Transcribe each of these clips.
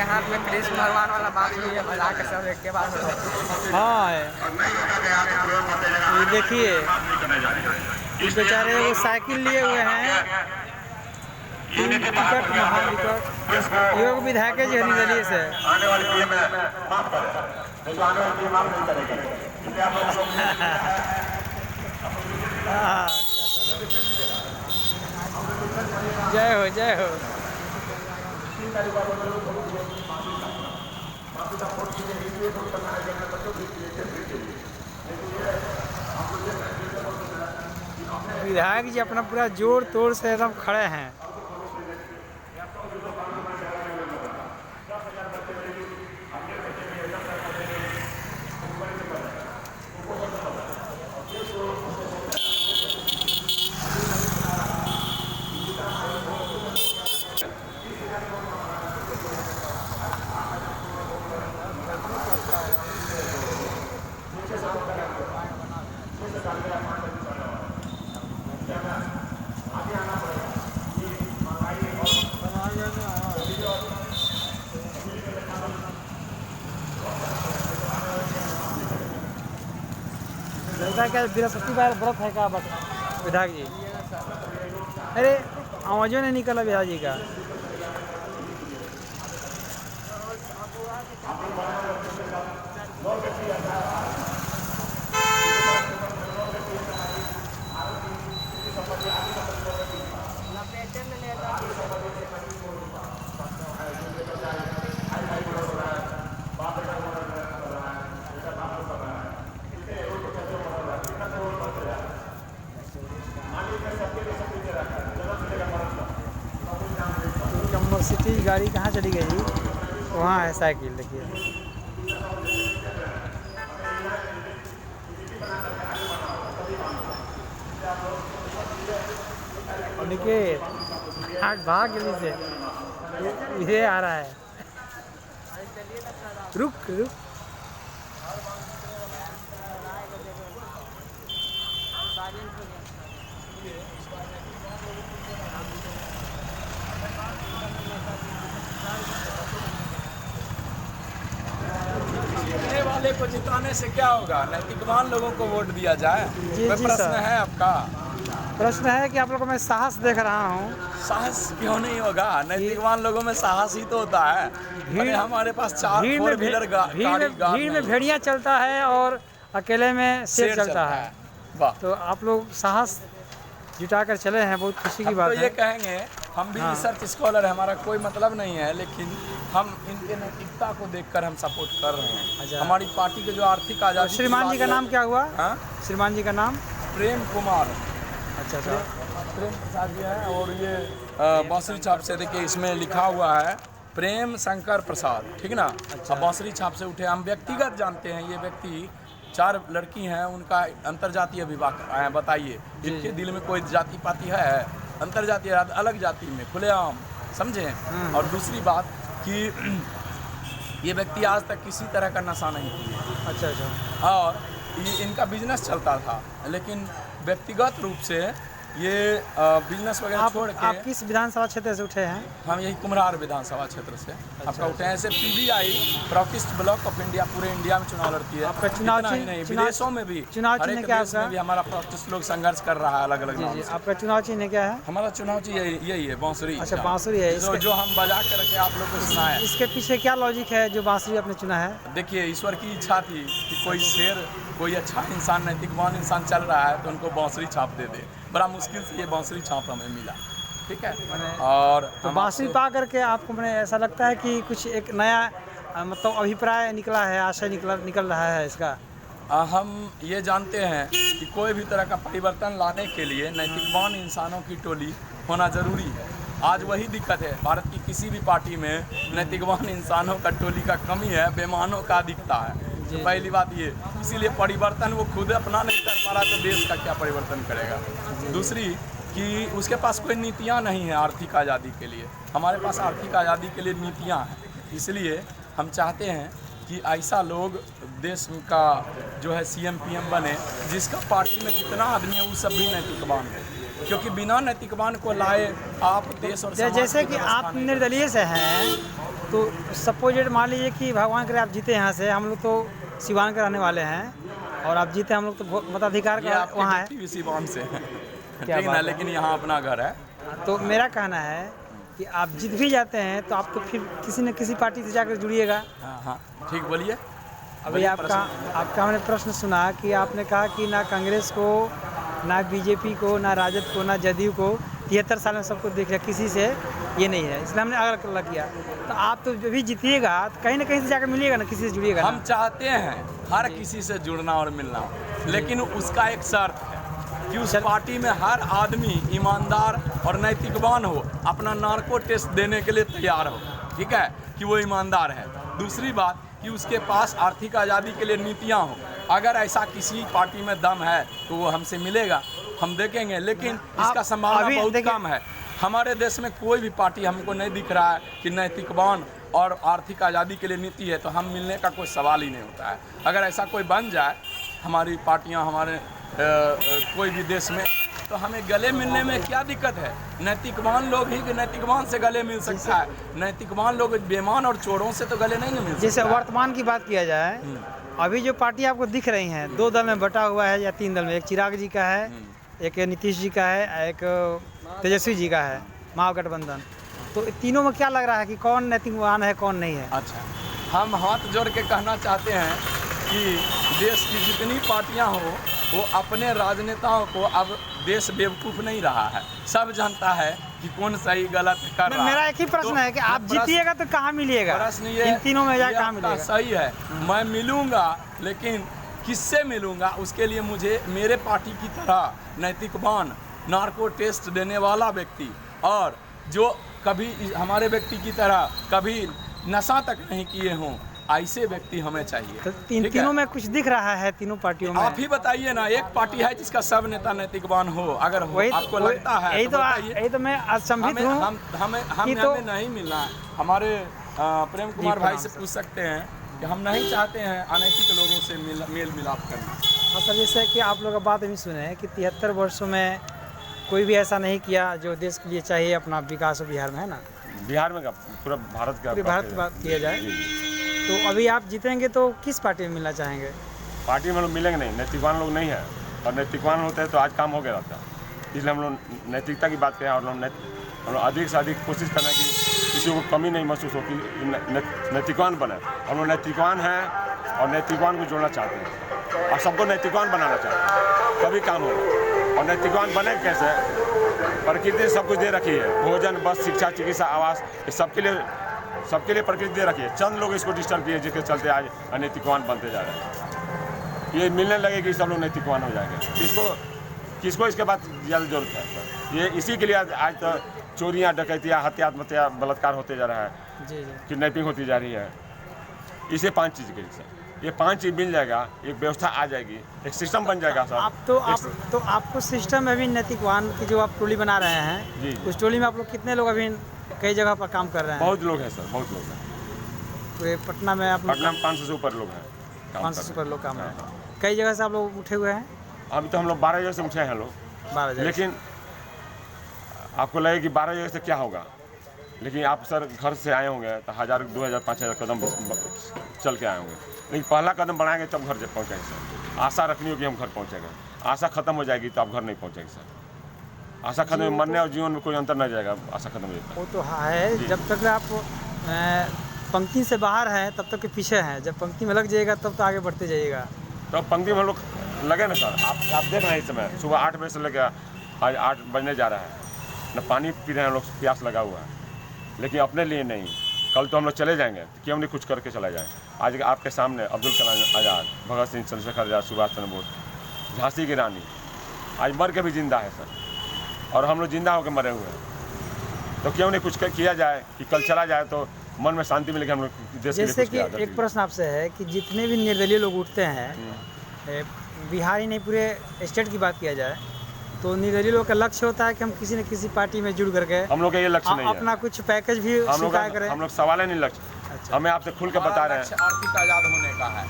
के हाथ में कृष्ण भगवान वाला बांसुरी है, बजा के सब एक के बाद। हाँ ये देखिए इस बेचारे वो साइकिल लिए हुए हैं, टिकट महाविकट योग विधायक जी हरिदलिए से। जय हो जय हो। विधायक जी अपना पूरा जोर तोड़ से एकदम खड़े हैं। लगता है क्या बृहस्पतिवार व्रत है क्या विधायक जी? अरे आवाज़ों नहीं निकला विधायक जी का। सिटी गाड़ी कहाँ चली गई? वहाँ है साइकिल, देखिए। देखिए भाग जल्दी से, ये आ रहा है। रुक रुक वाले को जिताने से क्या होगा? नैतिकवान लोगों को वोट दिया जाए। जी प्रश्न है आपका? प्रश्न है कि आप लोगों को मैं साहस देख रहा हूँ। साहस क्यों नहीं होगा? नैतिकवान लोगों में साहस ही तो होता है। भीड़ हमारे पास भीड़ में भेड़िया चलता है और अकेले में शेर चलता है। वाह, तो आप लोग साहस जुटा कर चले हैं, बहुत खुशी की बात तो है। ये कहेंगे हम भी रिसर्च स्कॉलर है, हमारा कोई मतलब नहीं है, लेकिन हम इनके नैतिकता को देखकर हम सपोर्ट कर रहे हैं। अच्छा। हमारी पार्टी के जो आर्थिक आजादी। श्रीमान जी का नाम क्या हुआ? हाँ? श्रीमान जी का नाम प्रेम कुमार। अच्छा। प्रेम प्रसाद जी है। और ये बांसुरी छाप से देखिए इसमें लिखा हुआ है प्रेम शंकर प्रसाद, ठीक ना? अच्छा। बांसुरी छाप से उठे। हम व्यक्तिगत जानते हैं, ये व्यक्ति 4 लड़की हैं, उनका अंतरजातीय विवाह बताइए। इनके दिल में कोई जाति पाति है? अंतरजातीय अलग जाति में खुलेआम, समझे? और दूसरी बात कि ये व्यक्ति आज तक किसी तरह का नशा नहीं किए। अच्छा। और ये इनका बिजनेस चलता था, लेकिन व्यक्तिगत रूप से ये बिजनेस वगैरह छोड़ के। आप किस विधानसभा क्षेत्र से उठे हैं? हम यही कुम्हरार विधानसभा क्षेत्र से आपका उठे हैं। ऐसे PBI प्रॉक्टिस्ट ब्लॉक ऑफ इंडिया पूरे इंडिया में चुनाव लड़ती है। आपका चुनाव ही नहीं, विदेशों में भी, चुनाव चिन्ह क्या है? भी हमारा प्रॉक्टिस्ट लोग संघर्ष कर रहा है अलग अलग नाम से। आपका चुनाव चिन्ह क्या है? हमारा चुनाव चिन्ह यही है, बांसुरी। अच्छा, बांसुरी है। जो हम बजा करके आप लोग को सुनाए। इसके पीछे क्या लॉजिक है जो बांसुरी आपने चुना है? देखिए, ईश्वर की इच्छा थी कि कोई शेर, कोई अच्छा इंसान, नैतिकवान इंसान चल रहा है तो उनको बांसुरी छाप दे दे। बड़ा मुश्किल से ये बांसुरी छाप हमें मिला, ठीक है? और तो बांसुरी पा करके आपको मैंने ऐसा लगता है कि कुछ एक नया मतलब अभिप्राय निकला है, आशय निकल रहा है इसका? हम ये जानते हैं कि कोई भी तरह का परिवर्तन लाने के लिए नैतिकवान इंसानों की टोली होना ज़रूरी है। आज वही दिक्कत है, भारत की किसी भी पार्टी में नैतिकवान इंसानों का टोली का कमी है, बेईमानों का अधिकता है। तो पहली बात ये, इसीलिए परिवर्तन वो खुद अपना नहीं कर पा रहा तो देश का क्या परिवर्तन करेगा? दूसरी कि उसके पास कोई नीतियाँ नहीं है आर्थिक आज़ादी के लिए। हमारे पास आर्थिक आज़ादी के लिए नीतियाँ हैं, इसलिए हम चाहते हैं कि ऐसा लोग देश का जो है CM PM बने जिसका पार्टी में जितना आदमी है वो सब भी नैतिकवान है, क्योंकि बिना नैतिकवान को लाए आप देश और जैसे कि आप निर्दलीय से हैं तो सपोजेड मान लीजिए कि भगवान करे आप जीते यहाँ से, हम लोग तो सिवान के रहने वाले हैं और आप जीते, हम लोग तो मताधिकार का वहाँ है। टीवी सिवान से है क्या ठीक बात ना, है। लेकिन यहाँ अपना घर है। तो मेरा कहना है कि आप जीत भी जाते हैं तो आप तो फिर किसी न किसी पार्टी से जाकर जुड़िएगा। हाँ ठीक बोलिए। अभी आपका हमने प्रश्न सुना कि आपने कहा कि ना कांग्रेस को, ना बीजेपी को, ना राजद को, ना जदयू को 73 साल में सबको देख लिया, किसी से ये नहीं है, इसलिए हमने अलग किया। तो आप तो जो भी जीतिएगा तो कहीं ना कहीं से जाकर मिलिएगा ना, किसी से जुड़िएगा। हम चाहते हैं हर किसी से जुड़ना और मिलना, लेकिन उसका एक शर्त है कि उस पार्टी में हर आदमी ईमानदार और नैतिकवान हो, अपना नार्को टेस्ट देने के लिए तैयार हो, ठीक है, कि वो ईमानदार है। दूसरी बात कि उसके पास आर्थिक आज़ादी के लिए नीतियाँ हो। अगर ऐसा किसी पार्टी में दम है तो वो हमसे मिलेगा, हम देखेंगे, लेकिन इसका संभावना बहुत कम है। हमारे देश में कोई भी पार्टी हमको नहीं दिख रहा है कि नैतिकवान और आर्थिक आज़ादी के लिए नीति है, तो हम मिलने का कोई सवाल ही नहीं होता है। अगर ऐसा कोई बन जाए हमारी पार्टियां हमारे कोई भी देश में, तो हमें गले मिलने में क्या दिक्कत है। नैतिकवान लोग ही नैतिकवान से गले मिल सकता है, नैतिकवान लोग बेईमान और चोरों से तो गले नहीं मिल सकता। जैसे वर्तमान की बात किया जाए, अभी जो पार्टी आपको दिख रही हैं 2 दल में बटा हुआ है या 3 दल में, एक चिराग जी का है, एक नीतीश जी का है, एक तेजस्वी जी का है, महागठबंधन। तो तीनों में क्या लग रहा है कि कौन नैतिकवान है, कौन नहीं है? अच्छा, हम हाथ जोड़ के कहना चाहते हैं कि देश की जितनी पार्टियां हो वो अपने राजनेताओं को, अब देश बेवकूफ़ नहीं रहा है, सब जानता है कि कौन सही गलत कर रहा है। मेरा एक ही प्रश्न है कि आप जीतिएगा तो कहाँ मिलिएगा? प्रश्न ये इन तीनों में जाकर कहाँ आपका मिलेगा? सही है, मैं मिलूंगा, लेकिन किससे मिलूंगा उसके लिए मुझे मेरे पार्टी की तरह नैतिकवान, नार्को टेस्ट देने वाला व्यक्ति, और जो कभी हमारे व्यक्ति की तरह कभी नशा तक नहीं किए हों, ऐसे व्यक्ति हमें चाहिए। तो तीनों में कुछ दिख रहा है, तीनों पार्टियों में? आप ही बताइए ना, एक पार्टी है जिसका सब नेता नैतिकवान हो, अगर हो आपको लगता है यही तो मैं असंभित हूँ। हमें नहीं मिलना है। हमारे प्रेम कुमार भाई से पूछ सकते हैं कि हम नहीं चाहते हैं अनैतिक लोगों से मेल मिलाप करना। हाँ सर, जैसे कि आप लोग बात अभी सुने कि 73 वर्षों में कोई भी ऐसा नहीं किया जो देश के लिए चाहिए अपना विकास हो बिहार में, है ना? बिहार में पूरा भारत का, पूरे भारत की बात किया जाए तो अभी आप जीतेंगे तो किस पार्टी में मिलना चाहेंगे? पार्टी में लोग मिलेंगे नहीं, नैतिकवान लोग नहीं है, और नैतिकवान होते हैं तो आज काम हो गया रहता है। इसलिए हम लोग नैतिकता की बात करें और हम लोग अधिक से अधिक कोशिश करना कि किसी को कमी नहीं महसूस हो कि नैतिकवान बने। हम लोग नैतिकवान हैं और नैतिकवान को जोड़ना चाहते हैं और सबको नैतिकवान बनाना चाहते हैं, तभी काम होगा। और नैतिकवान बने कैसे? प्रकृति ने सब कुछ दे रखी है, भोजन, बस, शिक्षा, चिकित्सा, आवास, ये सबके लिए प्रकृति दे रखी है। चंद लोग इसको डिस्टर्ब किए जिसके चलते आज अनैतिकवान बनते जा रहे हैं। ये मिलने लगे कि सब लोग नैतिकवान हो जाएंगे। किसको इसके बाद ज़्यादा जरूरत है? ये इसी के लिए आज तो चोरियाँ, डकैतियाँ, हत्या, आत्महत्या, बलात्कार होते जा रहा है, किडनैपिंग होती जा रही है। इसे 5 चीज़ के लिए ये 5 चीज़ मिल जाएगा, एक व्यवस्था आ जाएगी, एक सिस्टम बन जाएगा सर। आपको सिस्टम में भी नैतिकवान की जो आप टोली बना रहे हैं जी। उस टोली में आप लोग कितने लोग अभी कई जगह पर काम कर रहे हैं? बहुत लोग हैं सर, बहुत लोग हैं। पूरे पटना में आप? पटना में 500 से ऊपर लोग हैं, 500 से ऊपर लोग काम है। कई जगह से आप लोग उठे हुए हैं? अभी तो हम लोग 12 जगह से उठे हैं लोग, 12 जगह। लेकिन आपको लगे कि 12 जगह से क्या होगा, लेकिन आप सर घर से आए होंगे तो 1000, 2000, 5000 कदम चल के आए होंगे, लेकिन पहला कदम बढ़ाएंगे तब घर पहुँचेंगे सर। आशा रखनी होगी हम घर पहुँचेंगे, आशा खत्म हो जाएगी तो आप घर नहीं पहुँचेंगे सर। आशा खत्म, मरने और जीवन में कोई अंतर नहीं जाएगा, आशा खत्म हो जाएगा। वो तो है, जब तक आप पंक्ति से बाहर हैं तब तक के पीछे हैं, जब पंक्ति में लग जाइएगा तब तो आगे बढ़ते जाइएगा। तो पंक्ति में हम लोग लगे ना सर, आप देख रहे हैं इस समय सुबह 8 बजे से लगे आज 8 बजने जा रहा है, न पानी पी रहे हैं लोग, प्यास लगा हुआ है, लेकिन अपने लिए नहीं। कल तो हम लोग चले जाएंगे, क्यों नहीं कुछ करके चला जाए। आज आपके सामने अब्दुल कलाम आज़ाद, भगत सिंह, चंद्रशेखर आज़ाद, सुभाष चंद्र बोस, झांसी की रानी आज मर के भी जिंदा है सर, और हम लोग जिंदा होकर मरे हुए हैं। तो क्यों नहीं कुछ किया जाए कि कल चला जाए तो मन में शांति मिलेगी, हम लोग देश के लिए जैसे कुछ किया। कि एक प्रश्न आपसे है कि जितने भी निर्दलीय लोग उठते हैं, बिहार ही नहीं पूरे स्टेट की बात किया जाए तो निर्दलीय लोग का लक्ष्य होता है कि हम किसी न किसी पार्टी में जुड़ करके हम लोग का ये लक्ष्य नहीं है, अपना कुछ पैकेज भी स्वीकार करें। हम लोग सवाल ही नहीं लक्ष्य। अच्छा। हमें आपसे खुल के बता रहे हैं आर्थिक आज़ाद होने का है।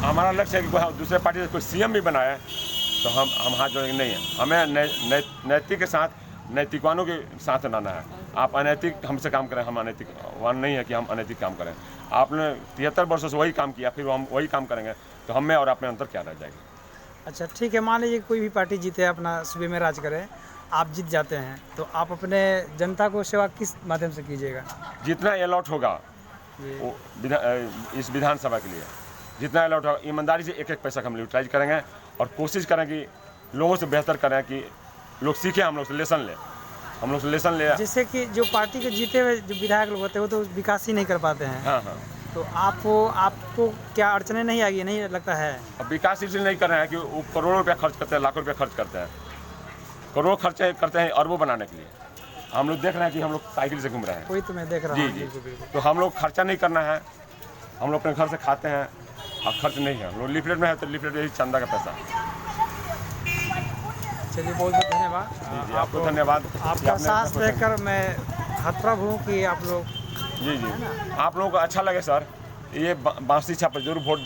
हमारा लक्ष्य है कि कोई दूसरे पार्टी से कोई सीएम भी बनाए तो हम हाथ जोड़ेंगे नहीं है। हमें नैतिक के साथ, नैतिकवानों के साथ रहना है। आप अनैतिक हमसे काम करें, हम अनैतिक वन नहीं है कि हम अनैतिक काम करें। आपने 73 वर्षों से वही काम किया, फिर हम वही काम करेंगे, तो हम में और आप में अंतर क्या रह जाएगी। अच्छा ठीक है, मान लीजिए कोई भी पार्टी जीते, अपना सूबे में राज करे, आप जीत जाते हैं, तो आप अपने जनता को सेवा किस माध्यम से कीजिएगा? जितना अलॉट होगा वो इस विधानसभा के लिए जितना अलॉट होगा, ईमानदारी से एक एक पैसा हम यूटिलाइज करेंगे और कोशिश करें कि लोगों से बेहतर करें, कि लोग सीखें, हम लोग से लेसन ले, हम लोग से लेसन ले। जैसे कि जो पार्टी के जीते हुए जो विधायक लोग होते हैं वो तो विकास ही नहीं कर पाते हैं। हाँ हाँ, तो आपको क्या अड़चने नहीं आएगी, नहीं लगता है? अब विकास इसलिए नहीं कर रहे हैं कि वो करोड़ों रुपया खर्च करते हैं, लाखों रुपया खर्च करते हैं, करोड़ों खर्च करते हैं अरबों बनाने के लिए। हम लोग देख रहे हैं कि हम लोग साइकिल से घूम रहे हैं। वही तो मैं देख रहा जी हूँ। जी, बिल्कुल, बिल्कुल। तो हम लोग खर्चा नहीं करना है, हम लोग अपने घर से खाते हैं और खर्च नहीं है। हम लोग लिफलेट में है तो लिफलेट यही चंदा का पैसा। चलिए बहुत बहुत धन्यवाद। जी जी, आपको धन्यवाद। आपका साथ देखकर मैं हतप्रभ हूँ कि आप लोग। जी जी, आप लोगों को अच्छा लगे सर, ये बांसी छाप पर जरूर वोट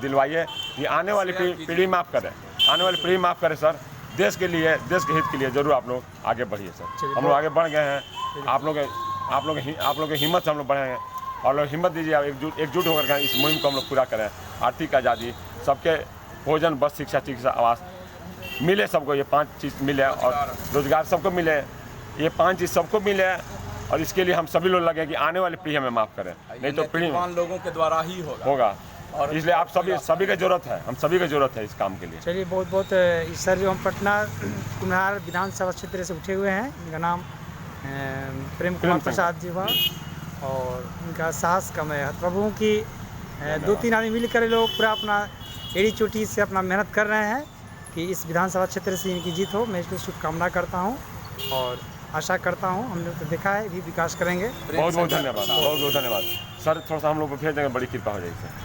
दिलवाइए। ये आने वाली पीढ़ी माफ़ करें, आने वाली पीढ़ी माफ़ करें सर। देश के लिए, देश के हित के लिए जरूर आप लोग आगे बढ़िए सर। हम लोग आगे बढ़ गए हैं, आप लोग की हिम्मत से हम लोग बढ़े हैं और लोग हिम्मत दीजिए, आप एकजुट होकर के इस मुहिम को हम लोग पूरा करें। आर्थिक आज़ादी, सबके भोजन, बस, शिक्षा, चिकित्सा, आवास मिले सबको, ये 5 चीज़ मिले, और रोजगार सबको मिले, ये 5 चीज़ सबको मिले। और इसके लिए हम सभी लोग लगे कि आने वाली पीढ़ी हमें माफ़ करें, नहीं तो पीढ़ी लोगों के द्वारा ही होगा। और इसलिए आप सभी का जरूरत है, हम सभी का जरूरत है इस काम के लिए। चलिए बहुत बहुत सर, जो हम पटना कुम्हार विधानसभा क्षेत्र से उठे हुए हैं, इनका नाम प्रेम कुमार प्रसाद जी हुआ, और इनका साहस कम है। प्रभु की 2-3 आदमी मिलकर लोग पूरा अपना एड़ी चोटी से अपना मेहनत कर रहे हैं कि इस विधानसभा क्षेत्र से इनकी जीत हो। मैं इसकी शुभकामना करता हूँ और आशा करता हूँ, हमने तो देखा है भी विकास करेंगे। बहुत बहुत धन्यवाद, बहुत बहुत धन्यवाद सर। थोड़ा सा हम लोग को भेज देंगे, बड़ी कृपा हो जाएगी सर।